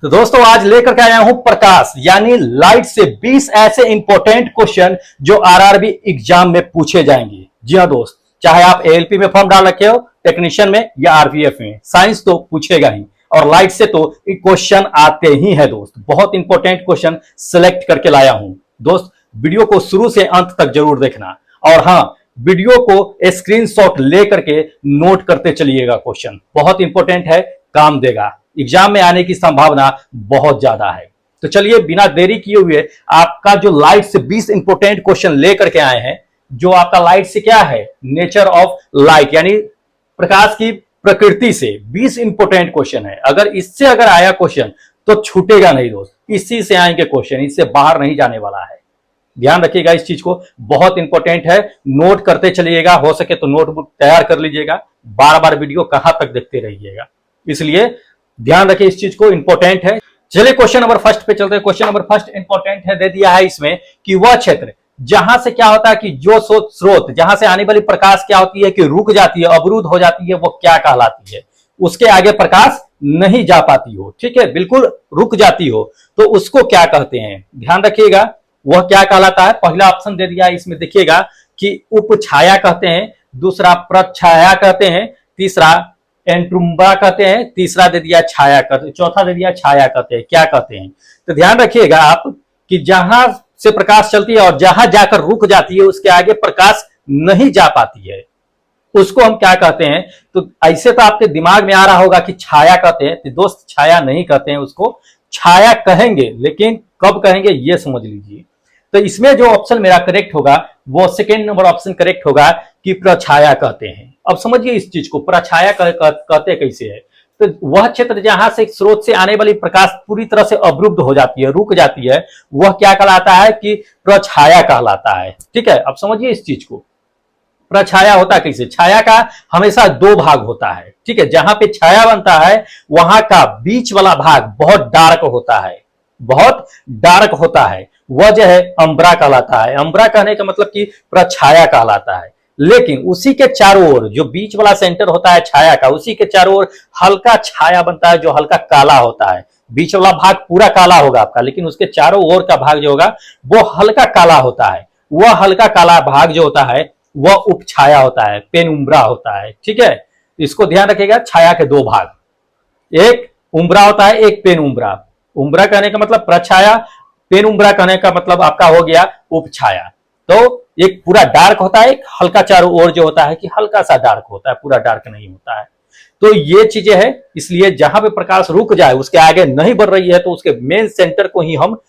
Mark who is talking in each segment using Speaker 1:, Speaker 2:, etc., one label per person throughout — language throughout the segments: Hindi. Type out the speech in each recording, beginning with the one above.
Speaker 1: तो दोस्तों आज लेकर के आया हूं प्रकाश यानी लाइट से 20 ऐसे इंपॉर्टेंट क्वेश्चन जो आरआरबी एग्जाम में पूछे जाएंगे। जी हां दोस्त, चाहे आप एएलपी में फॉर्म डाल रखे हो, टेक्नीशियन में या आरपीएफ में, साइंस तो पूछेगा ही और लाइट से तो क्वेश्चन आते ही है दोस्त। बहुत इंपॉर्टेंट क्वेश्चन सिलेक्ट करके लाया हूं दोस्त। वीडियो को शुरू से अंत तक जरूर देखना और हाँ, वीडियो को स्क्रीनशॉट लेकर के नोट करते चलिएगा। क्वेश्चन बहुत इंपॉर्टेंट है, काम देगा, एग्जाम में आने की संभावना बहुत ज्यादा है। तो चलिए बिना देरी किए हुए आपका जो लाइट से 20 इंपॉर्टेंट क्वेश्चन लेकर के आए हैं। जो आपका लाइट से क्या है, नेचर ऑफ लाइट यानी प्रकाश की प्रकृति से 20 इंपॉर्टेंट क्वेश्चन है। अगर इससे आया क्वेश्चन तो छूटेगा नहीं दोस्त, इसी से आएंगे क्वेश्चन, इससे बाहर नहीं जाने वाला है। ध्यान रखिएगा इस चीज को, बहुत इंपॉर्टेंट है, नोट करते चलिएगा। हो सके तो नोटबुक तैयार कर लीजिएगा, बार बार वीडियो कहां तक देखते रहिएगा, इसलिए ध्यान रखिए इस चीज को, इंपॉर्टेंट है। चलिए क्वेश्चन नंबर फर्स्ट पे चलते हैं। क्वेश्चन नंबर फर्स्ट इंपॉर्टेंट है, दे दिया है इसमें कि वह क्षेत्र जहां से क्या होता है कि जो स्रोत जहां से आने वाली प्रकाश क्या होती है कि रुक जाती है, अवरुद्ध हो जाती है, वो क्या कहलाती है। उसके आगे प्रकाश नहीं जा पाती हो, ठीक है, बिल्कुल रुक जाती हो, तो उसको क्या कहते हैं। ध्यान रखिएगा वह क्या कहलाता है। पहला ऑप्शन दे दिया है इसमें, देखिएगा कि उपछाया कहते हैं, दूसरा प्रछाया कहते हैं, तीसरा एंट्रुम्बा कहते हैं, तीसरा दे दिया छाया कहते हैं, चौथा दे दिया छाया कहते हैं। क्या कहते हैं तो ध्यान रखिएगा आप कि जहां से प्रकाश चलती है और जहां जाकर रुक जाती है उसके आगे प्रकाश नहीं जा पाती है, उसको हम क्या कहते हैं। तो ऐसे तो आपके दिमाग में आ रहा होगा कि छाया कहते हैं, तो दोस्त छाया नहीं कहते हैं, उसको छाया कहेंगे, लेकिन कब कहेंगे ये समझ लीजिए। तो इसमें जो ऑप्शन मेरा करेक्ट होगा वो सेकेंड नंबर ऑप्शन करेक्ट होगा कि प्रछाया कहते हैं। अब समझिए इस चीज को, प्रछाया कहते कैसे है। तो वह क्षेत्र जहां से स्रोत से आने वाली प्रकाश पूरी तरह से अवरुद्ध हो जाती है, रुक जाती है, वह क्या कहलाता है कि प्रछाया कहलाता है। ठीक है, अब समझिए इस चीज को, प्रछाया होता कैसे। छाया का हमेशा दो भाग होता है, ठीक है, जहां पे छाया बनता है वहां का बीच वाला भाग बहुत डार्क होता है, बहुत डार्क होता है, वह जो है अम्बरा कहलाता है। अम्बरा कहने का मतलब कि प्रछाया कहलाता है। लेकिन उसी के चारों ओर जो बीच वाला सेंटर होता है छाया का, उसी के चारों ओर हल्का छाया बनता है जो हल्का काला होता है। बीच वाला भाग पूरा काला होगा आपका, लेकिन उसके चारों ओर का भाग जो होगा वो हल्का काला होता है। वह हल्का काला भाग जो होता है वह उपछाया होता है, पेनुम्ब्रा होता है। ठीक है, इसको ध्यान रखिएगा, छाया के दो भाग, एक उम्ब्रा होता है, एक पेनुम्ब्रा। उम्ब्रा कहने का मतलब प्रछाया, पेनुम्ब्रा कहने का मतलब आपका हो गया उपछाया। तो एक पूरा डार्क होता है, एक हल्का चारों ओर जो होता है कि हल्का सा डार्क होता है, पूरा डार्क नहीं होता है। तो ये चीजें हैं, इसलिए जहां पे प्रकाश रुक जाए उसके आगे नहीं बढ़ रही है तो उसके मेन सेंटर को ही हम,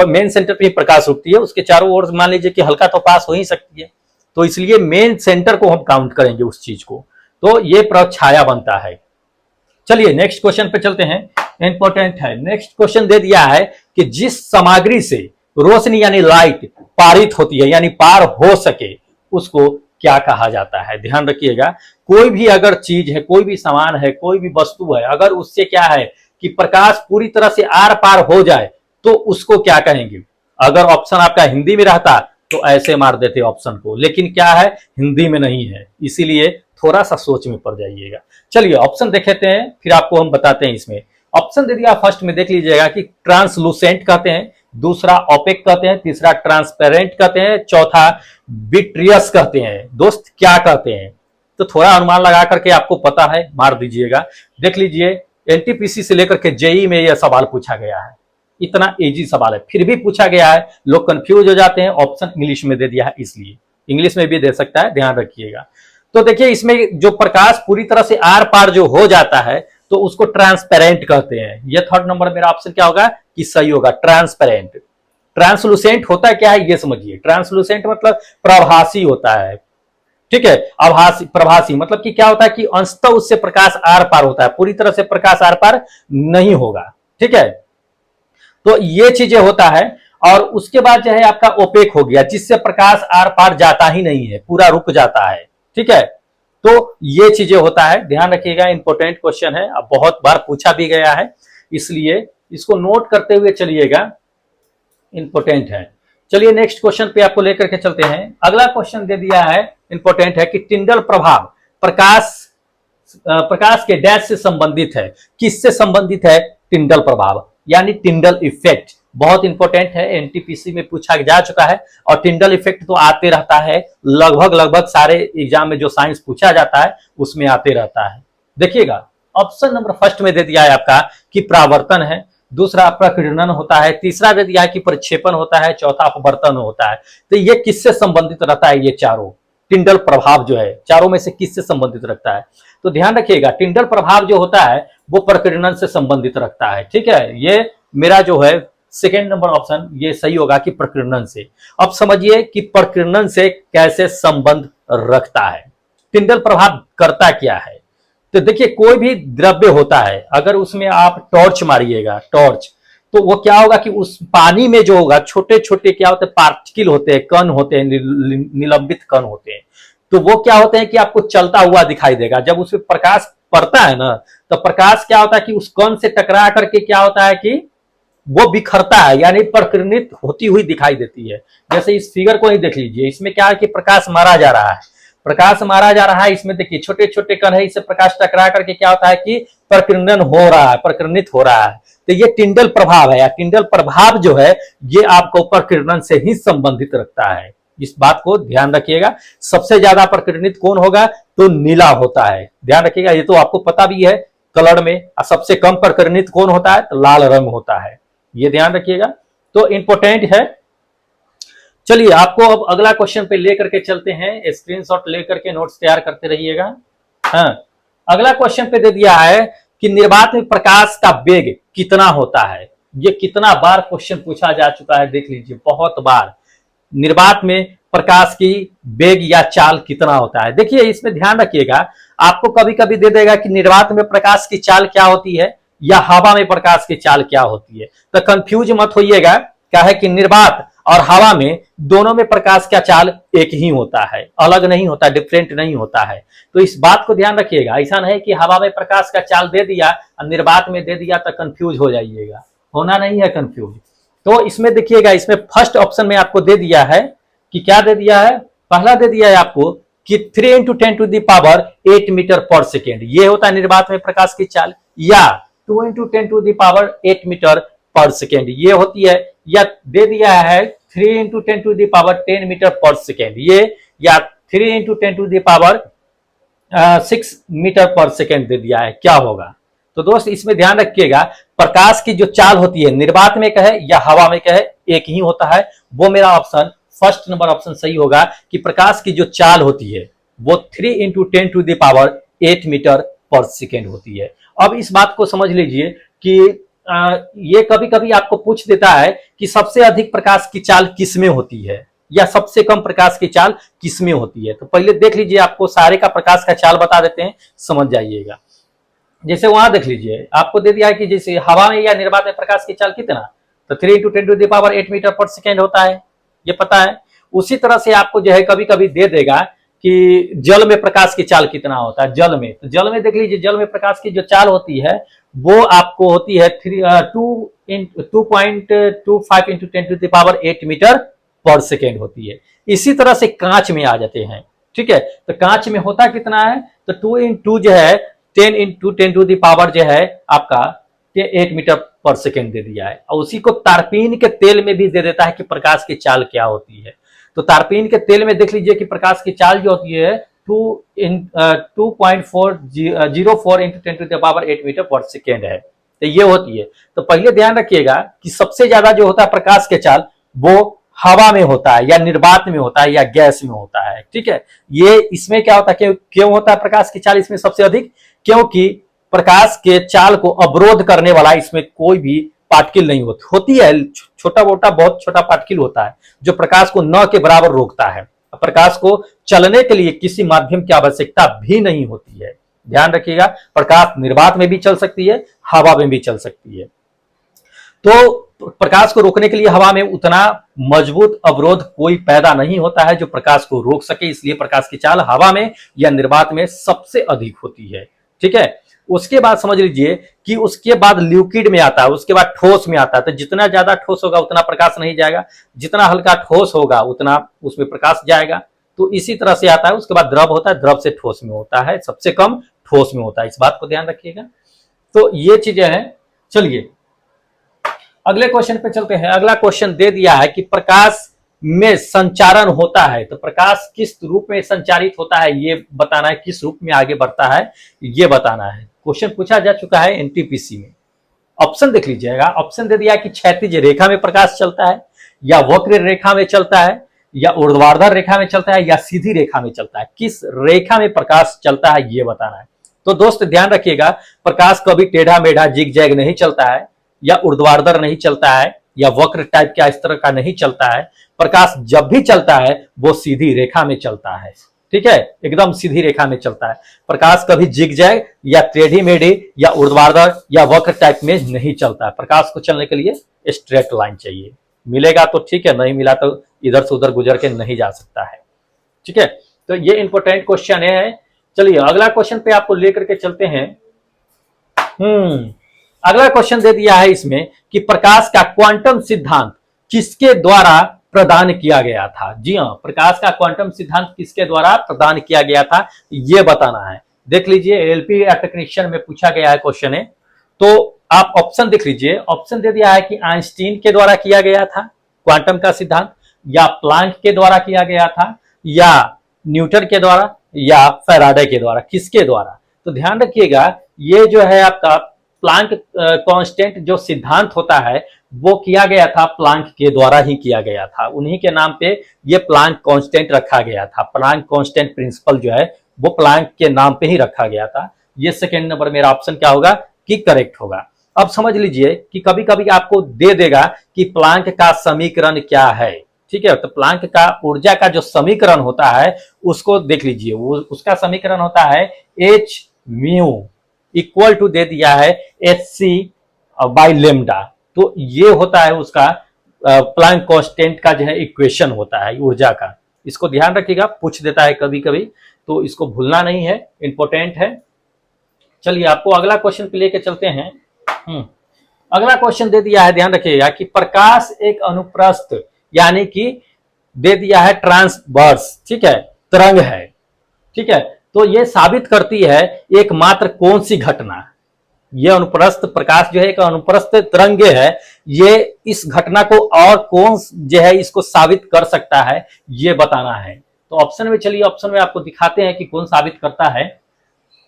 Speaker 1: मेन सेंटर पे ही प्रकाश रुकती है, उसके चारों ओर मान लीजिए कि हल्का तो पास हो ही सकती है, तो इसलिए मेन सेंटर को हम काउंट करेंगे उस चीज को, तो ये प्रछाया बनता है। चलिए नेक्स्ट क्वेश्चन पे चलते हैं, इंपॉर्टेंट है। नेक्स्ट क्वेश्चन दे दिया है कि जिस सामग्री से रोशनी यानी लाइट पारित होती है यानी पार हो सके, उसको क्या कहा जाता है। ध्यान रखिएगा, कोई भी अगर चीज है, कोई भी सामान है, कोई भी वस्तु है, अगर उससे क्या है कि प्रकाश पूरी तरह से आर पार हो जाए तो उसको क्या कहेंगे। अगर ऑप्शन आपका हिंदी में रहता तो ऐसे मार देते ऑप्शन को, लेकिन क्या है हिंदी में नहीं है, इसीलिए थोड़ा सा सोच में पड़ जाइएगा। चलिए ऑप्शन देख लेते हैं, फिर आपको हम बताते हैं। इसमें ऑप्शन दे दिया फर्स्ट में, देख लीजिएगा कि ट्रांसलूसेंट कहते हैं, दूसरा ओपेक कहते हैं, तीसरा ट्रांसपेरेंट कहते हैं, चौथा विट्रियस कहते हैं। दोस्त क्या कहते हैं तो थोड़ा अनुमान लगा करके आपको पता है मार दीजिएगा। देख लीजिए एनटीपीसी से लेकर के जेई में यह सवाल पूछा गया है, इतना इजी सवाल है, फिर भी पूछा गया है, लोग कंफ्यूज हो जाते हैं। ऑप्शन इंग्लिश में दे दिया है, इसलिए इंग्लिश में भी दे सकता है, ध्यान रखिएगा। तो देखिए इसमें जो प्रकाश पूरी तरह से आर पार जो हो जाता है तो उसको ट्रांसपेरेंट कहते हैं। ये थर्ड नंबर मेरा ऑप्शन क्या होगा कि सही होगा, ट्रांसपेरेंट। ट्रांसलूसेंट होता है क्या है ये समझिए, ट्रांसलूसेंट मतलब प्रभासी होता है, ठीक है, आभासी, प्रभासी मतलब कि क्या होता है कि अंशतः उससे प्रकाश आर पार होता है, पूरी तरह से प्रकाश आर पार नहीं होगा। ठीक है, तो ये चीजें होता है। और उसके बाद जो है आपका ओपेक हो गया, जिससे प्रकाश आर पार जाता ही नहीं है, पूरा रुक जाता है। ठीक है, तो ये चीजें होता है, ध्यान रखिएगा, इंपॉर्टेंट क्वेश्चन है, अब बहुत बार पूछा भी गया है, इसलिए इसको नोट करते हुए चलिएगा, इंपॉर्टेंट है। चलिए नेक्स्ट क्वेश्चन पे आपको लेकर के चलते हैं। अगला क्वेश्चन दे दिया है, इंपॉर्टेंट है कि टिंडल प्रभाव प्रकाश के डैश से संबंधित है। किससे संबंधित है टिंडल प्रभाव, यानी टिंडल इफेक्ट, बहुत इंपॉर्टेंट है, एनटीपीसी में पूछा जा चुका है। और टिंडल इफेक्ट तो आते रहता है, लगभग लगभग सारे एग्जाम में जो साइंस पूछा जाता है उसमें आते रहता है। देखिएगा ऑप्शन नंबर फर्स्ट में दे दिया है आपका कि प्रावर्तन है, दूसरा प्रकीर्णन होता है, तीसरा दे दिया है कि प्रक्षेपण होता है, चौथा अपवर्तन होता है। तो ये किससे संबंधित रहता है, ये चारों टिंडल प्रभाव जो है चारों में से किससे संबंधित रखता है? तो ध्यान रखिएगा टिंडल प्रभाव जो होता है वो प्रकीर्णन से संबंधित रखता है। ठीक है, ये मेरा जो है सेकेंड नंबर ऑप्शन ये सही होगा कि प्रकीर्णन से। अब समझिए कि प्रकीर्णन से कैसे संबंध रखता है, टिंडल प्रभाव करता क्या है। तो देखिए कोई भी द्रव्य होता है, अगर उसमें आप टॉर्च मारिएगा, टॉर्च, तो वो क्या होगा कि उस पानी में जो होगा छोटे छोटे क्या होते हैं, पार्टिकल होते हैं, कण होते हैं, निलंबित कण होते हैं। तो वो क्या होते हैं कि आपको चलता हुआ दिखाई देगा। जब उसमें प्रकाश पड़ता है ना, तो प्रकाश क्या होता है कि उस कण से टकरा करके क्या होता है कि वो बिखरता है, यानी प्रकीर्णित होती हुई दिखाई देती है। जैसे इस फिगर को ही देख लीजिए, इसमें क्या है कि प्रकाश मारा जा रहा है, प्रकाश मारा जा रहा है, इसमें देखिए छोटे छोटे कण है, इससे प्रकाश टकरा करके क्या होता है कि प्रकीर्णन हो रहा है, प्रकीर्णित हो रहा है। तो ये टिंडल प्रभाव है, या टिंडल प्रभाव जो है ये आपको प्रकीर्णन से ही संबंधित रखता है। इस बात को ध्यान रखिएगा। सबसे ज्यादा प्रकीर्णित कौन होगा, तो नीला होता है, ध्यान रखिएगा, ये तो आपको पता भी है कलर में। सबसे कम प्रकीर्णित कौन होता है, तो लाल रंग होता है, ये ध्यान रखिएगा, तो इंपॉर्टेंट है। चलिए आपको अब अगला क्वेश्चन पे लेकर के चलते हैं, स्क्रीनशॉट लेकर के नोट्स तैयार करते रहिएगा। हाँ, अगला क्वेश्चन पे दे दिया है कि निर्वात में प्रकाश का वेग कितना होता है। ये कितना बार क्वेश्चन पूछा जा चुका है, देख लीजिए बहुत बार। निर्वात में प्रकाश की वेग या चाल कितना होता है। देखिए इसमें ध्यान रखिएगा, आपको कभी कभी दे देगा कि निर्वात में प्रकाश की चाल क्या होती है या हवा में प्रकाश की चाल क्या होती है। तो कंफ्यूज मत होइएगा, क्या है कि निर्वात और हवा में दोनों में प्रकाश का चाल एक ही होता है, अलग नहीं होता, डिफरेंट नहीं होता है। तो इस बात को ध्यान रखिएगा, ऐसा नहीं कि हवा में प्रकाश का चाल दे दिया और निर्वात में दे दिया तो कंफ्यूज हो जाइएगा, होना नहीं है कंफ्यूज। तो इसमें देखिएगा, इसमें फर्स्ट ऑप्शन में आपको दे दिया है कि क्या दे दिया है, पहला दे दिया है आपको कि 3 × 10⁸ मीटर पर सेकेंड, ये होता है निर्वात में प्रकाश की चाल, या 2 × 10⁸ मीटर पर सेकेंड ये होती है, या दे दिया है 3 × 10⁻10 मीटर पर सेकेंड ये, या 3 × 10⁻6 मीटर पर सेकेंड दे दिया है, क्या होगा। तो दोस्त इसमें ध्यान रखिएगा, प्रकाश की जो चाल होती है निर्वात में कहे या हवा में कहे एक ही होता है। वो मेरा ऑप्शन फर्स्ट नंबर ऑप्शन सही होगा कि प्रकाश की जो चाल होती है वो 3 × 10⁸ मीटर पर सेकेंड होती है। अब इस बात को समझ लीजिए कि ये कभी कभी आपको पूछ देता है कि सबसे अधिक प्रकाश की चाल किसमें होती है या सबसे कम प्रकाश की चाल किसमें होती है। तो पहले देख लीजिए, आपको सारे का प्रकाश का चाल बता देते हैं, समझ जाइएगा। जैसे वहां देख लीजिए, आपको दे दिया है कि जैसे हवा में या निर्वात में प्रकाश की चाल कितना, तो 3 × 10⁸ मीटर पर सेकेंड होता है, ये पता है। उसी तरह से आपको जो है कभी कभी दे देगा कि जल में प्रकाश की चाल कितना होता है। जल में, तो जल में देख लीजिए, जल में प्रकाश की जो चाल होती है वो आपको होती है 2.25 × 10⁸ मीटर पर सेकेंड होती है। इसी तरह से कांच में आ जाते हैं, ठीक है। तो कांच में होता कितना है, तो 2 × 2 जो है 10 × 10⁻ जो है आपका 8 मीटर पर सेकेंड दे दिया है। और उसी को तारपीन के तेल में भी दे देता है कि प्रकाश की चाल क्या होती है। तो तारपीन के तेल में देख लीजिए कि प्रकाश की चाल जो होती है 2.04 × 10⁸ मीटर पर सेकेंड है, तो ये होती है। तो पहले ध्यान रखिएगा कि सबसे ज्यादा जो होता है प्रकाश के चाल वो हवा में होता है या निर्वात में होता है या गैस में होता है, ठीक है। ये इसमें क्या होता है, क्यों होता है प्रकाश की चाल इसमें सबसे अधिक, क्योंकि प्रकाश के चाल को अवरोध करने वाला इसमें कोई भी पार्टिकल नहीं होती है। छोटा मोटा बहुत छोटा पार्टिकल होता है जो प्रकाश को न के बराबर रोकता है। प्रकाश को चलने के लिए किसी माध्यम की आवश्यकता भी नहीं होती है, ध्यान रखिएगा। प्रकाश निर्वात में भी चल सकती है, हवा में भी चल सकती है। तो प्रकाश को रोकने के लिए हवा में उतना मजबूत अवरोध कोई पैदा नहीं होता है जो प्रकाश को रोक सके, इसलिए प्रकाश की चाल हवा में या निर्वात में सबसे अधिक होती है, ठीक है। उसके बाद समझ लीजिए कि उसके बाद लिक्विड में आता है, उसके बाद ठोस में आता है। तो जितना ज्यादा ठोस होगा उतना प्रकाश नहीं जाएगा, जितना हल्का ठोस होगा उतना उसमें प्रकाश जाएगा। तो इसी तरह से आता है। उसके बाद द्रव होता है, द्रव से ठोस में होता है, सबसे कम ठोस में होता है, इस बात को ध्यान रखिएगा। तो ये चीजें हैं। चलिए अगले क्वेश्चन पे चलते हैं। अगला क्वेश्चन दे दिया है कि प्रकाश में संचारण होता है, तो प्रकाश किस रूप में संचारित होता है ये बताना है, किस रूप में आगे बढ़ता है ये बताना है। क्वेश्चन पूछा जा चुका है एनटीपीसी में। ऑप्शन देख लीजिएगा। ऑप्शन दे दिया कि क्षैतिज रेखा में प्रकाश चलता है, या वक्र रेखा में चलता है, या ऊर्ध्वाधर रेखा में चलता है, या सीधी रेखा में चलता है। किस रेखा में प्रकाश चलता है ये बताना है। तो दोस्त ध्यान रखिएगा, प्रकाश कभी टेढ़ा मेढ़ा जिग जैग नहीं चलता है, या ऊर्ध्वाधर नहीं चलता है, या वक्र टाइप का इस तरह का नहीं चलता है। प्रकाश जब भी चलता है वो सीधी रेखा में चलता है, ठीक है, एकदम सीधी रेखा में चलता है। प्रकाश कभी जिग जैग या टेढ़ी मेढ़ी या ऊर्ध्वाधर या वक्र टाइप में नहीं चलता है। प्रकाश को चलने के लिए स्ट्रेट लाइन चाहिए, मिलेगा तो ठीक है, नहीं मिला तो इधर से उधर गुजर के नहीं जा सकता है, ठीक है। तो ये इंपॉर्टेंट क्वेश्चन है। चलिए अगला क्वेश्चन पे आपको लेकर के चलते हैं। अगला क्वेश्चन दे दिया है इसमें कि प्रकाश का क्वांटम सिद्धांत किसके द्वारा प्रदान किया गया था। जी हाँ, प्रकाश का क्वांटम सिद्धांत किसके द्वारा प्रदान किया गया था ये बताना है। देख लीजिए एलपी या टेक्नीशियन में पूछा गया है क्वेश्चन है, तो आप ऑप्शन देख लीजिए। ऑप्शन दे दिया है कि आइंस्टीन के द्वारा किया गया था क्वांटम का सिद्धांत, या प्लांक के द्वारा किया गया था, या न्यूटन के द्वारा, या फैराडे के द्वारा। किसके द्वारा? तो ध्यान रखिएगा, ये जो है आपका प्लांक कांस्टेंट जो सिद्धांत होता है वो किया गया था प्लांक के द्वारा ही किया गया था। उन्हीं के नाम पे ये प्लांक कांस्टेंट रखा गया था। प्लांक कांस्टेंट प्रिंसिपल जो है वो प्लांक के नाम पे ही रखा गया था। ये सेकेंड नंबर मेरा ऑप्शन क्या होगा कि करेक्ट होगा। अब समझ लीजिए कि कभी कभी आपको दे देगा कि प्लांक का समीकरण क्या है, ठीक है। तो प्लांक का ऊर्जा का जो समीकरण होता है उसको देख लीजिए, वो उसका समीकरण होता है एच म्यू इक्वल टू दे दिया है एच सी बाई लेमडा। तो ये होता है उसका प्लांक कांस्टेंट का जो है इक्वेशन होता है ऊर्जा का। इसको ध्यान रखिएगा, पूछ देता है कभी कभी, तो इसको भूलना नहीं है, इंपॉर्टेंट है। चलिए आपको अगला क्वेश्चन पे लेके चलते हैं। अगला क्वेश्चन दे दिया है, ध्यान रखिएगा कि प्रकाश एक अनुप्रस्थ यानी कि दे दिया है ट्रांसवर्स, ठीक है, तरंग है, ठीक है। तो ये साबित करती है एकमात्र कौन सी घटना। ये अनुप्रस्थ प्रकाश जो है एक अनुप्रस्थ तरंग है, ये इस घटना को और कौन जो है इसको साबित कर सकता है ये बताना है। तो ऑप्शन में चलिए, ऑप्शन में आपको दिखाते हैं कि कौन साबित करता है।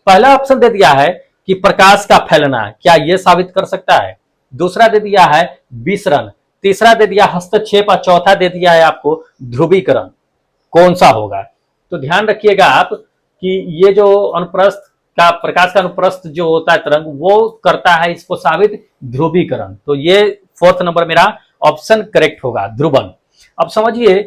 Speaker 1: पहला ऑप्शन दे दिया है कि प्रकाश का फैलना, क्या यह साबित कर सकता है। दूसरा दे दिया है विसरण, तीसरा दे दिया हस्तक्षेप, और चौथा दे दिया है आपको ध्रुवीकरण। कौन सा होगा? तो ध्यान रखिएगा आप कि ये जो अनुप्रस्थ का प्रकाश का अनुप्रस्थ जो होता है तरंग वो करता है इसको साबित ध्रुवीकरण। तो ये फोर्थ नंबर मेरा ऑप्शन करेक्ट होगा, ध्रुवन। अब समझिए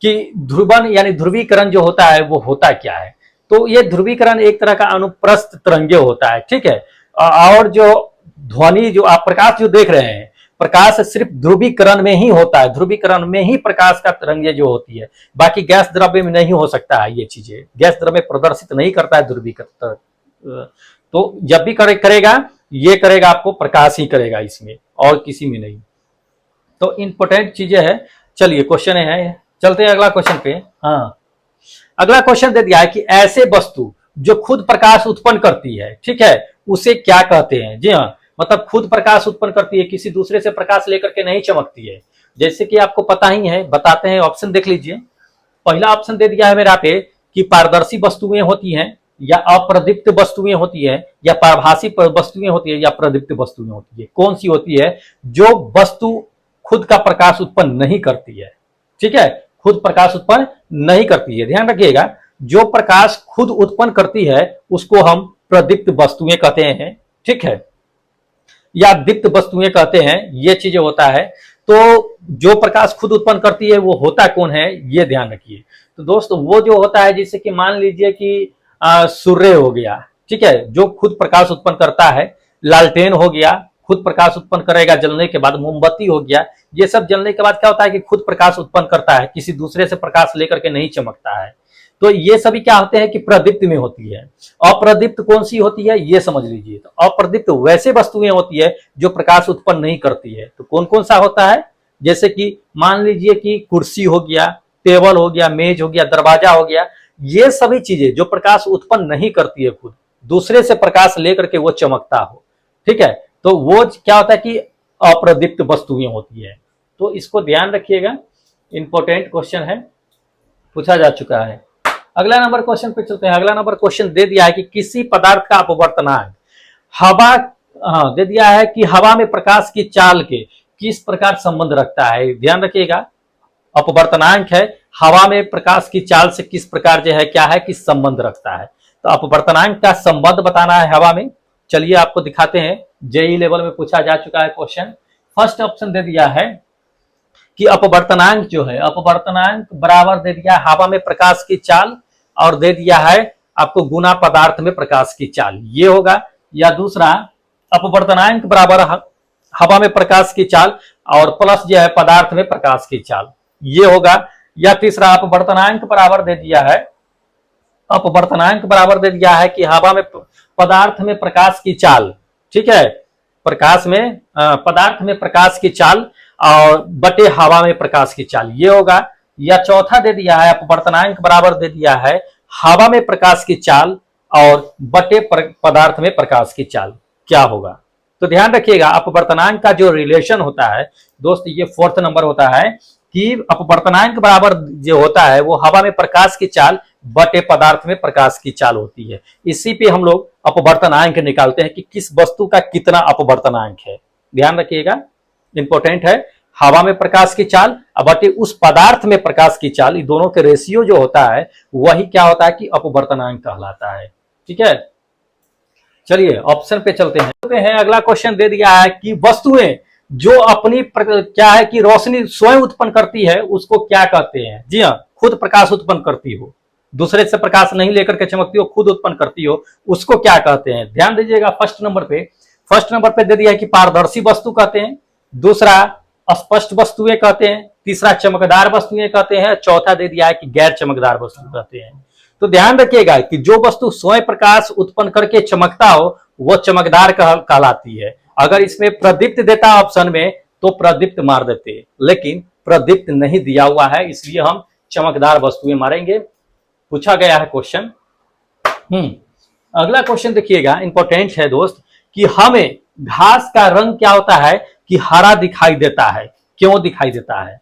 Speaker 1: कि ध्रुवन यानी ध्रुवीकरण जो होता है वो होता क्या है। तो ये ध्रुवीकरण एक तरह का अनुप्रस्थ तरंगे होता है, ठीक है। और जो ध्वनि जो आप प्रकाश जो देख रहे हैं, प्रकाश सिर्फ ध्रुवीकरण में ही होता है, ध्रुवीकरण में ही प्रकाश का तरंगे जो होती है, बाकी गैस द्रव्य में नहीं हो सकता है। ये चीजें गैस द्रव्य प्रदर्शित नहीं करता है ध्रुवीकरण। तो जब भी करेगा ये करेगा आपको प्रकाश ही करेगा, इसमें और किसी में नहीं। तो इंपॉर्टेंट चीजें है। चलिए क्वेश्चन है, चलते हैं अगला क्वेश्चन पे। हाँ, अगला क्वेश्चन दे दिया है कि ऐसे वस्तु जो खुद प्रकाश उत्पन्न करती है, ठीक है, उसे क्या कहते हैं। जी हाँ, मतलब खुद प्रकाश उत्पन्न करती है, किसी दूसरे से प्रकाश लेकर के नहीं चमकती है। जैसे कि आपको पता ही है, बताते हैं, ऑप्शन देख लीजिए। पहला ऑप्शन दे दिया है मेरा पे कि पारदर्शी वस्तुएं होती हैं, या अप्रदीप्त वस्तुएं होती है, या पारभासी वस्तुएं होती है, या प्रदीप्त वस्तुएं होती है। कौन सी होती है? जो वस्तु खुद का प्रकाश उत्पन्न नहीं करती है, ठीक है, खुद प्रकाश उत्पन्न नहीं करती है। ध्यान रखिएगा, जो प्रकाश खुद उत्पन्न करती है उसको हम प्रदीप्त वस्तुएं कहते हैं, ठीक है, या दीप्त वस्तुएं कहते हैं। ये चीजें होता है। तो जो प्रकाश खुद उत्पन्न करती है वो होता कौन है ये ध्यान रखिए। तो दोस्तों वो जो होता है, जैसे कि मान लीजिए कि सूर्य हो गया, ठीक है, जो खुद प्रकाश उत्पन्न करता है। लालटेन हो गया, खुद प्रकाश उत्पन्न करेगा जलने के बाद। मोमबत्ती हो गया, ये सब जलने के बाद क्या होता है कि खुद प्रकाश उत्पन्न करता है, किसी दूसरे से प्रकाश लेकर के नहीं चमकता है। तो ये सभी क्या होते हैं कि प्रदीप्त में होती है। अप्रदीप्त कौन सी होती है ये समझ लीजिए। तो अप्रदीप्त वैसे वस्तुएं होती है जो प्रकाश उत्पन्न नहीं करती है। तो कौन कौन सा होता है? जैसे कि मान लीजिए कि कुर्सी हो गया, टेबल हो गया, मेज हो गया, दरवाजा हो गया। ये सभी चीजें जो प्रकाश उत्पन्न नहीं करती है, खुद दूसरे से प्रकाश लेकर के वो चमकता हो, ठीक है। तो वो क्या होता है कि अप्रदीप्त वस्तुएं होती है। तो इसको ध्यान रखिएगा, इंपॉर्टेंट क्वेश्चन है, पूछा जा चुका है। अगला नंबर क्वेश्चन पे चलते हैं। अगला नंबर क्वेश्चन दे दिया है कि किसी पदार्थ का अपवर्तनांक हवा, दे दिया है कि हवा में प्रकाश की चाल के किस प्रकार संबंध रखता है। ध्यान रखिएगा, अपवर्तनांक है, हवा में प्रकाश की चाल से किस प्रकार जो है क्या है कि संबंध रखता है। तो अपवर्तनांक का संबंध बताना है हवा में। चलिए आपको दिखाते हैं, जेई लेवल में पूछा जा चुका है क्वेश्चन। फर्स्ट ऑप्शन दे दिया है कि अपवर्तनांक जो है, अपवर्तनांक बराबर दे दिया है हवा में प्रकाश की चाल, और दे दिया है आपको गुना पदार्थ में प्रकाश की चाल, ये होगा। या दूसरा, अपवर्तनांक बराबर हवा में प्रकाश की चाल और प्लस जो है पदार्थ में प्रकाश की चाल, ये होगा। या तीसरा, अपवर्तनांक बराबर दे दिया है, अपवर्तनांक बराबर दे दिया है कि हवा में पदार्थ में प्रकाश की चाल, ठीक है, प्रकाश में पदार्थ में प्रकाश की चाल और बटे हवा में प्रकाश की चाल, ये होगा। या चौथा दे दिया है, अपवर्तनांक बराबर दे दिया है हवा में प्रकाश की चाल और बटे पदार्थ में प्रकाश की चाल, क्या होगा। तो ध्यान रखिएगा, अपवर्तनांक का जो रिलेशन होता है दोस्त, ये फोर्थ नंबर होता है कि अपवर्तनांक बराबर जो होता है वो हवा में प्रकाश की चाल बटे पदार्थ में प्रकाश की चाल होती है। इसी पे हम लोग अपवर्तनांक निकालते हैं कि किस वस्तु का कितना अपवर्तनांक है। ध्यान रखिएगा, इंपॉर्टेंट है, हवा में प्रकाश की चाल बटे उस पदार्थ में प्रकाश की चाल, इन दोनों के रेशियो जो होता है वही क्या होता है कि अपवर्तनांक कहलाता है। ठीक है, चलिए ऑप्शन पे चलते हैं। अगला क्वेश्चन दे दिया है कि वस्तुएं जो अपनी क्या है कि रोशनी स्वयं उत्पन्न करती है उसको क्या कहते हैं। जी हाँ, खुद प्रकाश उत्पन्न करती हो, दूसरे से प्रकाश नहीं लेकर के चमकती हो, खुद उत्पन्न करती हो, उसको क्या कहते हैं। ध्यान दीजिएगा, फर्स्ट नंबर पे दे दिया है कि पारदर्शी वस्तु कहते हैं, दूसरा अस्पष्ट वस्तुएं कहते हैं, तीसरा चमकदार वस्तुएं कहते हैं, चौथा दे दिया है कि गैर चमकदार वस्तु कहते हैं। तो ध्यान रखिएगा कि जो वस्तु स्वयं प्रकाश उत्पन्न करके चमकता हो वो चमकदार कहलाती है। अगर इसमें प्रदीप्त देता ऑप्शन में तो प्रदीप्त मार देते, लेकिन प्रदीप्त नहीं दिया हुआ है इसलिए हम चमकदार वस्तुएं मारेंगे। पूछा गया है क्वेश्चन। अगला क्वेश्चन देखिएगा, इंपॉर्टेंट है दोस्त, कि हमें घास का रंग क्या होता है कि हरा दिखाई देता है। क्यों दिखाई देता है?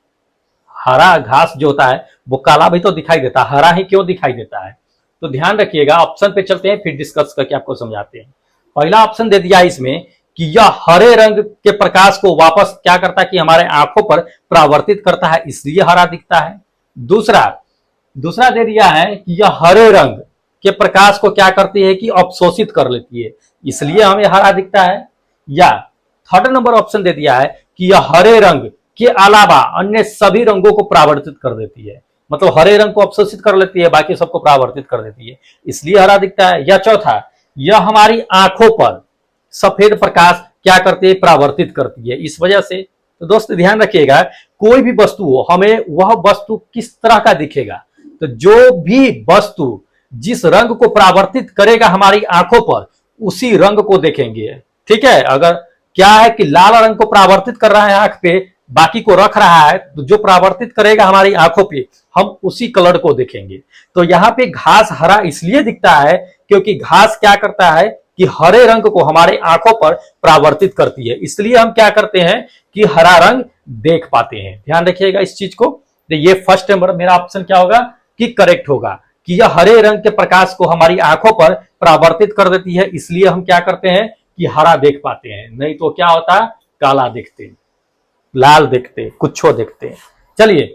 Speaker 1: हरा घास जो होता है वो काला भी तो दिखाई देता है, हरा ही क्यों दिखाई देता है? तो ध्यान रखिएगा, ऑप्शन पे चलते हैं फिर डिस्कस करके आपको समझाते हैं। पहला ऑप्शन दे दिया है इसमें कि यह हरे रंग के प्रकाश को वापस क्या करता है कि हमारे आंखों पर परावर्तित करता है, इसलिए हरा दिखता है। दूसरा दे दिया है कि यह हरे रंग के प्रकाश को क्या करती है कि अवशोषित कर लेती है, इसलिए हमें हरा दिखता है। या थर्ड नंबर ऑप्शन दे दिया है कि यह हरे रंग के अलावा अन्य सभी रंगों को परावर्तित कर देती है, मतलब हरे रंग को अवशोषित कर लेती है, बाकी सबको परावर्तित कर देती है, इसलिए हरा दिखता है। या चौथा, यह हमारी आंखों पर सफेद प्रकाश क्या करती है, परावर्तित करती है, इस वजह से। तो दोस्त ध्यान रखिएगा, कोई भी वस्तु हो हमें वह वस्तु किस तरह का दिखेगा, तो जो भी वस्तु जिस रंग को परावर्तित करेगा हमारी आंखों पर उसी रंग को देखेंगे। ठीक है, अगर क्या है कि लाल रंग को परावर्तित कर रहा है आंख पे, बाकी को रख रहा है, तो जो परावर्तित करेगा हमारी आंखों पे हम उसी कलर को देखेंगे। तो यहाँ पे घास हरा इसलिए दिखता है क्योंकि घास क्या करता है कि हरे रंग को हमारे आंखों पर परावर्तित करती है, इसलिए हम क्या करते हैं कि हरा रंग देख पाते हैं। ध्यान रखिएगा इस चीज को। तो ये फर्स्ट नंबर मेरा ऑप्शन क्या होगा कि करेक्ट होगा कि यह हरे रंग के प्रकाश को हमारी आंखों पर परावर्तित कर देती है, इसलिए हम क्या करते हैं कि हरा देख पाते हैं, नहीं तो क्या होता, काला देखते, लाल देखते, कुछो देखते। चलिए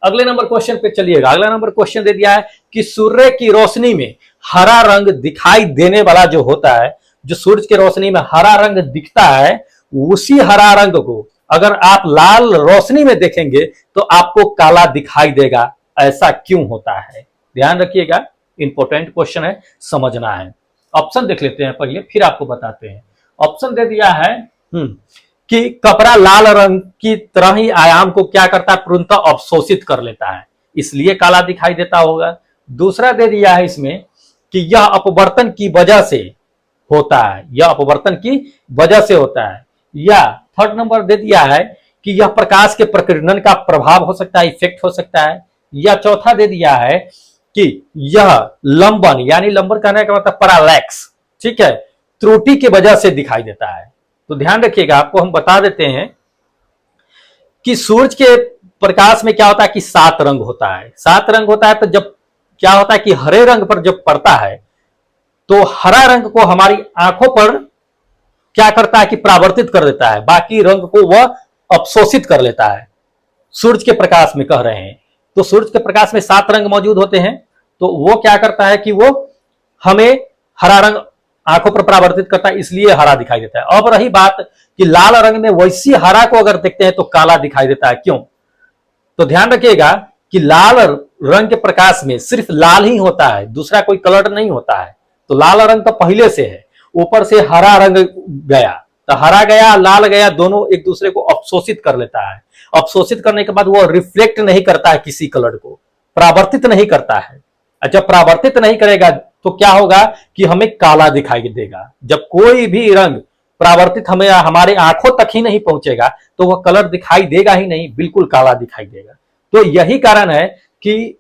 Speaker 1: अगले नंबर क्वेश्चन पे चलिएगा। अगला नंबर क्वेश्चन दे दिया है कि सूर्य की रोशनी में हरा रंग दिखाई देने वाला जो होता है, जो सूरज की रोशनी में हरा रंग दिखता है, उसी हरा रंग को अगर आप लाल रोशनी में देखेंगे तो आपको काला दिखाई देगा। ऐसा क्यों होता है? ध्यान रखिएगा, इंपॉर्टेंट क्वेश्चन है, समझना है। ऑप्शन देख लेते हैं पहले, फिर आपको बताते हैं। ऑप्शन दे दिया है कि कपड़ा लाल रंग की तरह ही आयाम को क्या करता है, पूर्णतः अवशोषित कर लेता है, इसलिए काला दिखाई देता होगा। दूसरा दे दिया है इसमें कि यह अपवर्तन की वजह से होता है, यह अपवर्तन की वजह से होता है। या थर्ड नंबर दे दिया है कि यह प्रकाश के प्रकीर्णन का प्रभाव हो सकता है, इफेक्ट हो सकता है। या चौथा दे दिया है कि यह लंबन, यानी लंबन कहने का मतलब पैरालैक्स, ठीक है, त्रुटि की वजह से दिखाई देता है। तो ध्यान रखिएगा, आपको हम बता देते हैं कि सूरज के प्रकाश में क्या होता है कि 7 रंग होता है। 7 रंग होता है, तो जब क्या होता है कि हरे रंग पर जब पड़ता है तो हरा रंग को हमारी आंखों पर क्या करता है कि परावर्तित कर देता है, बाकी रंग को वह अवशोषित कर लेता है। सूरज के प्रकाश में कह रहे हैं, तो सूरज के प्रकाश में 7 रंग मौजूद होते हैं, तो वो क्या करता है कि वो हमें हरा रंग आंखों पर परावर्तित करता है, इसलिए हरा दिखाई देता है। अब रही बात कि लाल रंग में वैसी हरा को अगर देखते हैं तो काला दिखाई देता है, क्यों? तो ध्यान रखिएगा कि लाल रंग के प्रकाश में सिर्फ लाल ही होता है, दूसरा कोई कलर नहीं होता है। तो लाल रंग तो पहले से है, ऊपर से हरा रंग गया, तो हरा गया लाल गया, दोनों एक दूसरे को अवशोषित कर लेता है। अवशोषित करने के बाद वो रिफ्लेक्ट नहीं करता है, किसी कलर को परावर्तित नहीं करता है। जब परावर्तित नहीं करेगा तो क्या होगा कि हमें काला दिखाई देगा। जब कोई भी रंग परावर्तित हमें हमारे आंखों तक ही नहीं पहुंचेगा तो वह कलर दिखाई देगा ही नहीं, बिल्कुल काला दिखाई देगा। तो यही कारण है कि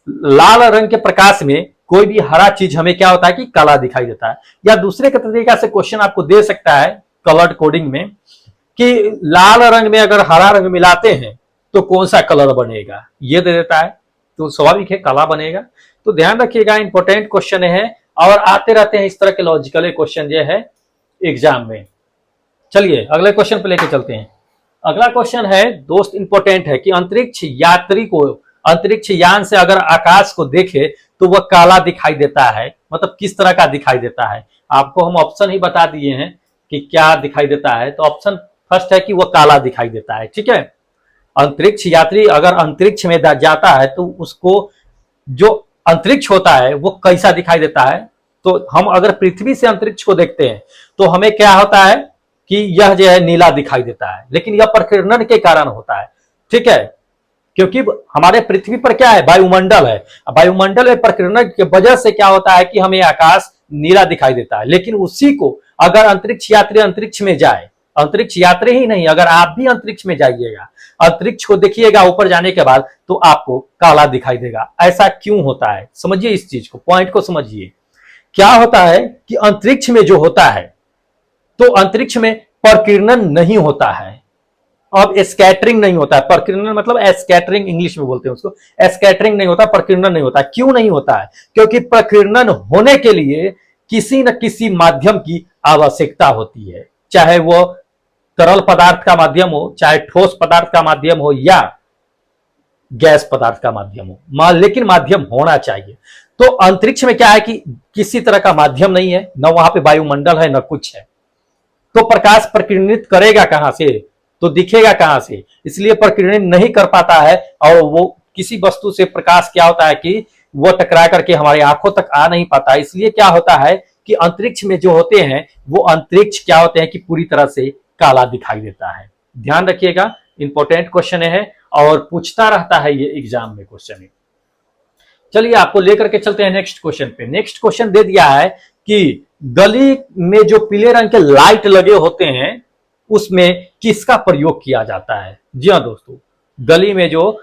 Speaker 1: लाल रंग के प्रकाश में कोई भी हरा चीज हमें क्या होता है कि काला दिखाई देता है। या दूसरे के तरीका से क्वेश्चन आपको दे सकता है कलर कोडिंग में कि लाल रंग में अगर हरा रंग मिलाते हैं तो कौन सा कलर बनेगा, ये दे देता है, तो स्वाभाविक है काला बनेगा। तो ध्यान रखिएगा, इंपॉर्टेंट क्वेश्चन है और आते रहते हैं इस तरह के लॉजिकल क्वेश्चन जो है एग्जाम में। चलिए अगले क्वेश्चन पे लेके चलते हैं। अगला क्वेश्चन है दोस्त, इंपॉर्टेंट है कि अंतरिक्ष यात्री को अंतरिक्ष यान से अगर आकाश को देखे तो वह काला दिखाई देता है, मतलब किस तरह का दिखाई देता है। आपको हम ऑप्शन ही बता दिए हैं कि क्या दिखाई देता है। तो ऑप्शन फर्स्ट है कि वह काला दिखाई देता है, ठीक है। अंतरिक्ष यात्री अगर अंतरिक्ष में जाता है तो उसको जो अंतरिक्ष होता है वो कैसा दिखाई देता है। तो हम अगर पृथ्वी से अंतरिक्ष को देखते हैं तो हमें क्या होता है कि यह जो है नीला दिखाई देता है, लेकिन यह प्रकीर्णन के कारण होता है, ठीक है। क्योंकि हमारे पृथ्वी पर क्या है, वायुमंडल है, वायुमंडल में प्रकीर्णन की वजह से क्या होता है कि हमें आकाश नीला दिखाई देता है। लेकिन उसी को अगर अंतरिक्ष यात्री अंतरिक्ष में जाए, अंतरिक्ष यात्री ही नहीं, अगर आप भी अंतरिक्ष में जाइएगा, अंतरिक्ष को देखिएगा ऊपर जाने के बाद, तो आपको काला दिखाई देगा। ऐसा क्यों होता है, समझिए इस चीज को, पॉइंट को समझिए। क्या होता है कि अंतरिक्ष में जो होता है तो अंतरिक्ष में प्रकीर्णन नहीं होता है, अब स्कैटरिंग नहीं होता है। प्रकीर्णन मतलब स्कैटरिंग इंग्लिश में बोलते हैं उसको, स्कैटरिंग नहीं होता, प्रकीर्णन नहीं होता। क्यों नहीं होता है? क्योंकि प्रकीर्णन होने के लिए किसी न किसी माध्यम की आवश्यकता होती है, चाहे वो तरल पदार्थ का माध्यम हो, चाहे ठोस पदार्थ का माध्यम हो या गैस पदार्थ का माध्यम हो, लेकिन माध्यम होना चाहिए। तो अंतरिक्ष में क्या है कि किसी तरह का माध्यम नहीं है, न वहां पे वायुमंडल है न कुछ है, तो प्रकाश प्रकीर्णित करेगा कहां से, तो दिखेगा कहां से, इसलिए प्रकीर्णन नहीं कर पाता है। और वो किसी वस्तु से प्रकाश क्या होता है कि वो टकरा करके हमारी आंखों तक आ नहीं पाता। इसलिए क्या होता है कि अंतरिक्ष में जो होते हैं वो अंतरिक्ष क्या होते हैं कि पूरी तरह से काला दिखाई देता है। ध्यान रखिएगा, इंपॉर्टेंट क्वेश्चन है और पूछता रहता है ये एग्जाम में क्वेश्चन। चलिए आपको लेकर के चलते हैं नेक्स्ट क्वेश्चन पे। नेक्स्ट क्वेश्चन दे दिया है कि गली में जो पीले रंग के लाइट लगे होते हैं उसमें किसका प्रयोग किया जाता है। जी हाँ दोस्तों, गली में जो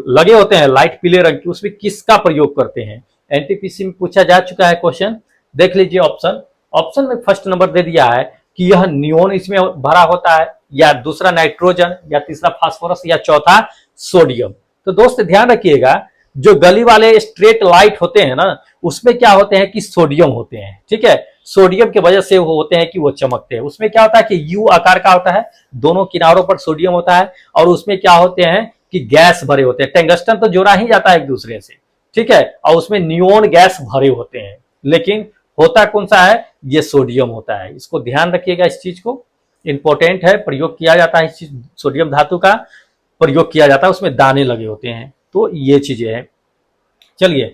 Speaker 1: लगे होते हैं लाइट पीले रंग की, उसमें किसका प्रयोग करते हैं। एनटीपीसी में पूछा जा चुका है क्वेश्चन, देख लीजिए ऑप्शन। ऑप्शन में फर्स्ट नंबर दे दिया है कि यह नियोन इसमें भरा होता है, या दूसरा नाइट्रोजन, या तीसरा फास्फोरस, या चौथा सोडियम। तो दोस्त ध्यान रखिएगा, जो गली वाले स्ट्रेट लाइट होते हैं ना, उसमें क्या होते हैं कि सोडियम होते हैं, ठीक है। सोडियम की वजह से वो होते हैं कि वो चमकते हैं। उसमें क्या होता है कि यू आकार का होता है, दोनों किनारों पर सोडियम होता है, और उसमें क्या होते हैं कि गैस भरे होते हैं। टंगस्टन तो जोड़ा ही जाता है एक दूसरे से, ठीक है, और उसमें नियोन गैस भरे होते हैं, लेकिन होता कौन सा है, ये सोडियम होता है। इसको ध्यान रखिएगा, इस चीज को, इंपॉर्टेंट है, प्रयोग किया जाता है इस चीज, सोडियम धातु का प्रयोग किया जाता है, उसमें दाने लगे होते हैं। तो ये चीजें हैं। चलिए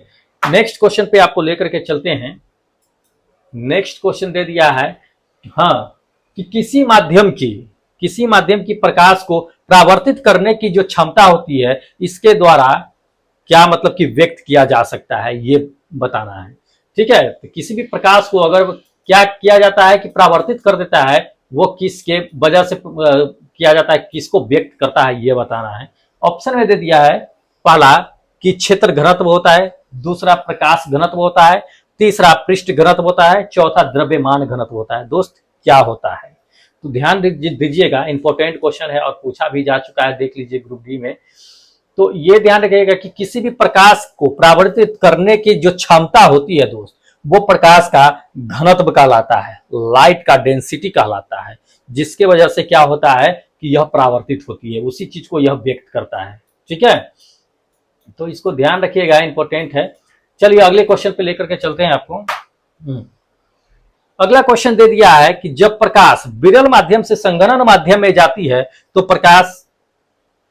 Speaker 1: नेक्स्ट क्वेश्चन पे आपको लेकर के चलते हैं। नेक्स्ट क्वेश्चन दे दिया है हाँ कि किसी माध्यम की प्रकाश को परावर्तित करने की जो क्षमता होती है, इसके द्वारा क्या मतलब कि व्यक्त किया जा सकता है, ये बताना है, ठीक है। तो किसी भी प्रकाश को अगर क्या किया जाता है कि परावर्तित कर देता है, वो किसके वजह से किया जाता है, किसको व्यक्त करता है, ये बताना है। ऑप्शन में दे दिया है पहला कि क्षेत्र घनत्व होता है, दूसरा प्रकाश घनत्व होता है, तीसरा पृष्ठ घनत्व होता है, चौथा द्रव्यमान घनत्व होता है। दोस्त क्या होता है, तो ध्यान दीजिएगा, इंपॉर्टेंट क्वेश्चन है और पूछा भी जा चुका है, देख लीजिए ग्रुप डी में। तो ये ध्यान रखिएगा कि किसी भी प्रकाश को परावर्तित करने की जो क्षमता होती है दोस्त, वो प्रकाश का घनत्व कहलाता है, लाइट का डेंसिटी कहलाता है, जिसके वजह से क्या होता है कि यह परावर्तित होती है, उसी चीज को यह व्यक्त करता है। ठीक है, तो इसको ध्यान रखिएगा, इंपॉर्टेंट है। चलिए अगले क्वेश्चन पे लेकर के चलते हैं आपको। अगला क्वेश्चन दे दिया है कि जब प्रकाश विरल माध्यम से संघनन माध्यम में जाती है तो प्रकाश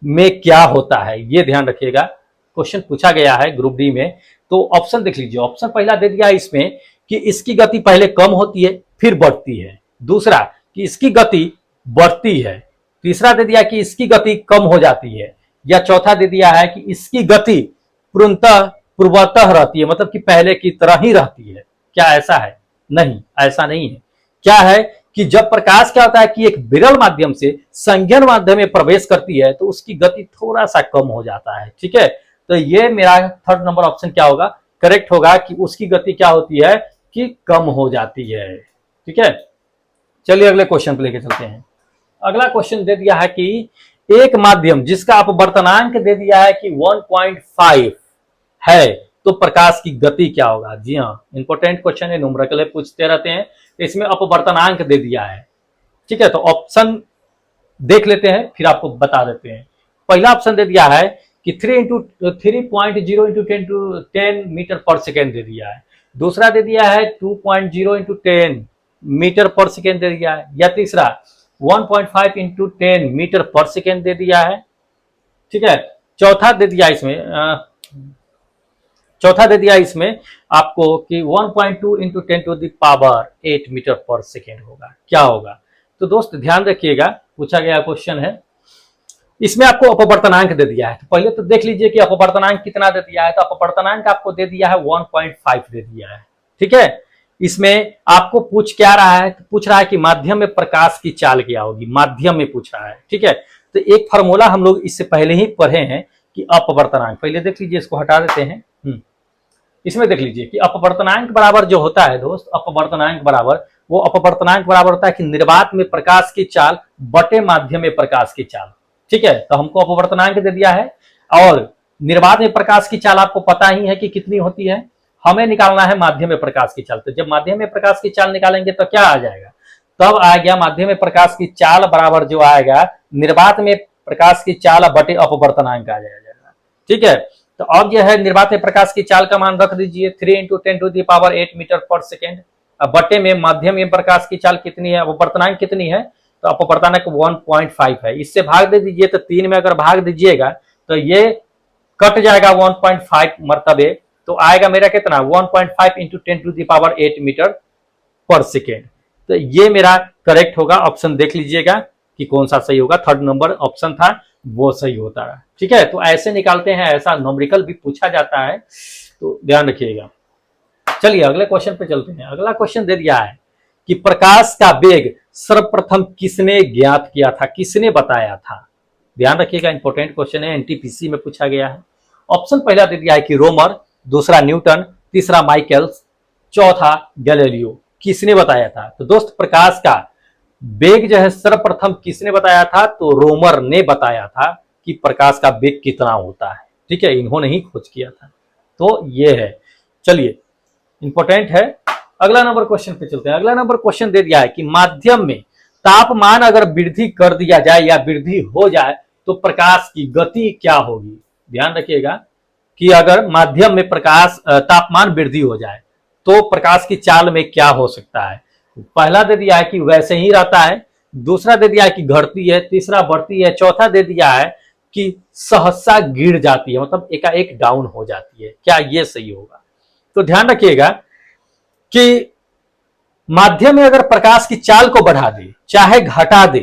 Speaker 1: में क्या होता है, ये ध्यान रखिएगा। क्वेश्चन पूछा गया है ग्रुप डी में, तो ऑप्शन देख लीजिए। ऑप्शन पहला दे दिया है इसमें कि इसकी गति पहले कम होती है फिर बढ़ती है, दूसरा कि इसकी गति बढ़ती है, तीसरा दे दिया कि इसकी गति कम हो जाती है, या चौथा दे दिया है कि इसकी गति पूर्वतः रहती है, मतलब कि पहले की तरह ही रहती है। क्या ऐसा है? नहीं, ऐसा नहीं है। क्या है कि जब प्रकाश क्या होता है कि एक विरल माध्यम से संघन माध्यम में प्रवेश करती है तो उसकी गति थोड़ा सा कम हो जाता है। ठीक है, तो ये मेरा थर्ड नंबर ऑप्शन क्या होगा, करेक्ट होगा कि उसकी गति क्या होती है कि कम हो जाती है। ठीक है, चलिए अगले क्वेश्चन पे लेके चलते हैं। अगला क्वेश्चन दे दिया है कि एक माध्यम जिसका अपवर्तनांक दे दिया है कि 1.5 है तो प्रकाश की गति क्या होगा। जी हाँ, इंपॉर्टेंट क्वेश्चन है, न्यूमेरिकल पूछते रहते हैं, इसमें अपवर्तनांक दे दिया है। ठीक है, तो ऑप्शन देख लेते हैं फिर आपको बता देते हैं। पहला ऑप्शन दे दिया है कि 3.0 इंटू 10 मीटर पर सेकेंड दे दिया है, दूसरा दे दिया है 2.0 इंटू 10 मीटर पर सेकेंड दे दिया है, या तीसरा 1.5 इंटू 10 मीटर पर सेकेंड दे दिया है। ठीक है, चौथा दे दिया इसमें आपको कि 1.2 into 10 to the power 8 metre per second होगा। क्या होगा? तो दोस्त ध्यान रखिएगा, पूछा गया क्वेश्चन है, इसमें आपको अपवर्तनांक दे दिया है। तो पहले तो देख लीजिए कि अपवर्तनांक कितना दे दिया है। तो अपवर्तनांक आपको दे दिया है 1.5 दे दिया है। ठीक है, इसमें आपको पूछ क्या रहा है, तो पूछ रहा है कि माध्यम में प्रकाश की चाल क्या होगी, माध्यम में पूछ रहा है। ठीक है, तो एक फार्मूला हम लोग इससे पहले ही पढ़े हैं कि अपवर्तनांक, पहले देख लीजिए, इसको हटा देते हैं। इसमें देख लीजिए कि अपवर्तनांक बराबर जो होता है दोस्त, अपवर्तनांक बराबर होता है कि निर्वात में प्रकाश की चाल बटे माध्यम में प्रकाश की चाल। ठीक है, तो हमको अपवर्तनांक दे दिया है और निर्वात में प्रकाश की चाल आपको पता ही है कि कितनी होती है, हमें निकालना है माध्यम में प्रकाश की चाल। तो जब माध्यम में प्रकाश की चाल निकालेंगे तो क्या आ जाएगा, तब आ गया माध्यम में प्रकाश की चाल बराबर जो आएगा निर्वात में प्रकाश की चाल बटे अपवर्तनांक आ जाएगा। ठीक है, तो अब यह है निर्वात में प्रकाश की चाल का मान रख दीजिए 3 into 10 to the power 8 metre per second, अब बटे में माध्यम में प्रकाश की चाल कितनी है, अपवर्तनांक कितनी है, तो अपवर्तनांक 1.5 है। इससे भाग दे दीजिए, तो 3 में अगर भाग दीजिएगा तो ये कट जाएगा 1.5 मरतबे, तो आएगा मेरा कितना 1.5 into 10 to the power 8 metre per second. तो ये मेरा करेक्ट होगा। ऑप्शन देख लीजिएगा कि कौन सा सही होगा, थर्ड नंबर ऑप्शन था वो सही होता है। ठीक है, तो ऐसे निकालते हैं, ऐसा न्यूमेरिकल भी पूछा जाता है, तो ध्यान रखिएगा। चलिए अगले क्वेश्चन पे चलते हैं। अगला क्वेश्चन दे दिया है कि प्रकाश का वेग सर्वप्रथम किसने ज्ञात किया था, किसने बताया था। ध्यान रखिएगा, इंपॉर्टेंट क्वेश्चन है, एनटीपीसी में पूछा गया है। ऑप्शन पहला दे दिया है कि रोमर, दूसरा न्यूटन, तीसरा माइकल्स, चौथा गैलीलियो। किसने बताया था? तो दोस्त प्रकाश का वेग जो है सर्वप्रथम किसने बताया था, तो रोमर ने बताया था कि प्रकाश का वेग कितना होता है। ठीक है, इन्होंने ही खोज किया था, तो ये है। चलिए इंपॉर्टेंट है। अगला नंबर क्वेश्चन पे चलते हैं। अगला नंबर क्वेश्चन दे दिया है कि माध्यम में तापमान अगर वृद्धि कर दिया जाए या वृद्धि हो जाए तो प्रकाश की गति क्या होगी। ध्यान रखिएगा कि अगर माध्यम में प्रकाश तापमान वृद्धि हो जाए तो प्रकाश की चाल में क्या हो सकता है। पहला दे दिया है कि वैसे ही रहता है, दूसरा दे दिया है कि घटती है, तीसरा बढ़ती है, चौथा दे दिया है कि सहसा गिर जाती है, मतलब एकाएक डाउन हो जाती है। क्या ये सही होगा? तो ध्यान रखिएगा कि माध्यम में अगर प्रकाश की चाल को बढ़ा दे चाहे घटा दे,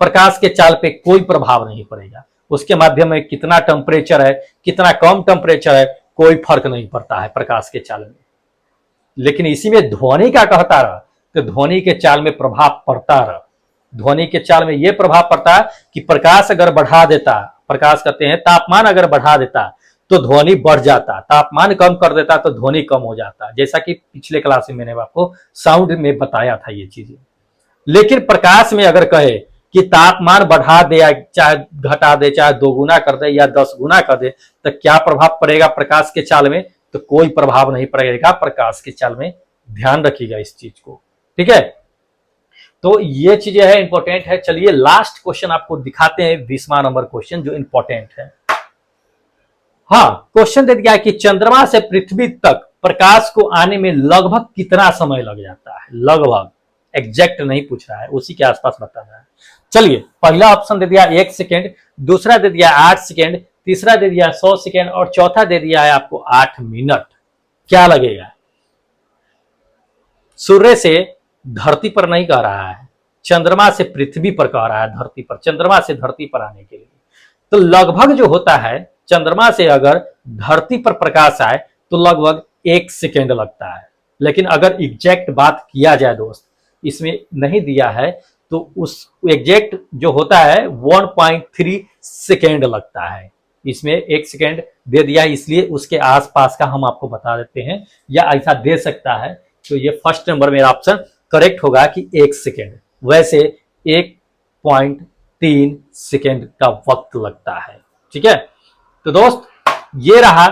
Speaker 1: प्रकाश के चाल पे कोई प्रभाव नहीं पड़ेगा। उसके माध्यम में कितना टेम्परेचर है, कितना कम टेम्परेचर है, कोई फर्क नहीं पड़ता है प्रकाश के चाल में। लेकिन इसी में ध्वनि का कहता रहा तो ध्वनि के चाल में प्रभाव पड़ता रहा। ध्वनि के चाल में यह प्रभाव पड़ता कि प्रकाश अगर बढ़ा देता, प्रकाश कहते हैं तापमान अगर बढ़ा देता तो ध्वनि बढ़ जाता, तापमान कम कर देता तो ध्वनि कम हो जाता, जैसा कि पिछले क्लास में मैंने आपको साउंड में बताया था ये चीजें। लेकिन प्रकाश में अगर कहे कि तापमान बढ़ा दे या चाहे घटा दे, चाहे 2 गुना कर दे या 10 गुना कर दे, तो क्या प्रभाव पड़ेगा प्रकाश के चाल में? तो कोई प्रभाव नहीं पड़ेगा प्रकाश के चाल में। ध्यान रखिएगा इस चीज को, ठीक है। तो ये चीजें है इंपॉर्टेंट है। चलिए लास्ट क्वेश्चन आपको दिखाते हैं, 20वां नंबर क्वेश्चन जो इंपॉर्टेंट है। हाँ, क्वेश्चन दे दिया है कि चंद्रमा से पृथ्वी तक प्रकाश को आने में लगभग कितना समय लग जाता है? लगभग, एग्जैक्ट नहीं पूछ रहा है, उसी के आसपास बताना है। चलिए, पहला ऑप्शन दे दिया 1 सेकेंड, दूसरा दे दिया 8 सेकेंड, तीसरा दे दिया 100 सेकेंड और चौथा दे दिया है आपको 8 मिनट। क्या लगेगा? सूर्य से धरती पर नहीं कह रहा है, चंद्रमा से पृथ्वी पर कह रहा है, धरती पर, चंद्रमा से धरती पर आने के लिए। तो लगभग जो होता है, चंद्रमा से अगर धरती पर प्रकाश आए तो लगभग 1 सेकेंड लगता है। लेकिन अगर एग्जैक्ट बात किया जाए दोस्त, इसमें नहीं दिया है, तो उस एग्जैक्ट जो होता है 1.3 सेकेंड लगता है। इसमें 1 सेकेंड दे दिया है, इसलिए उसके आसपास का हम आपको बता देते हैं, या ऐसा दे सकता है। तो ये फर्स्ट नंबर मेरा ऑप्शन करेक्ट होगा कि 1 सेकेंड। वैसे 1.3 सेकेंड का वक्त लगता है, ठीक है। तो दोस्त, ये रहा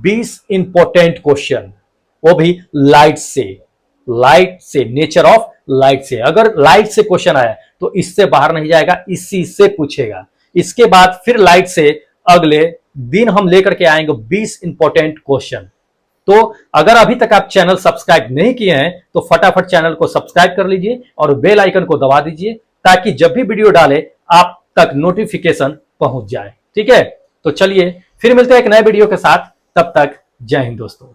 Speaker 1: 20 इंपॉर्टेंट क्वेश्चन, वो भी लाइट से, नेचर ऑफ लाइट से। अगर लाइट से क्वेश्चन आया तो इससे बाहर नहीं जाएगा, इसी से पूछेगा। इसके बाद फिर लाइट से अगले दिन हम लेकर के आएंगे 20 इंपॉर्टेंट क्वेश्चन। तो अगर अभी तक आप चैनल सब्सक्राइब नहीं किए हैं तो फटाफट चैनल को सब्सक्राइब कर लीजिए और बेल आइकन को दबा दीजिए, ताकि जब भी वीडियो डाले आप तक नोटिफिकेशन पहुंच जाए, ठीक है। तो चलिए फिर मिलते हैं एक नए वीडियो के साथ, तब तक जय हिंद दोस्तों।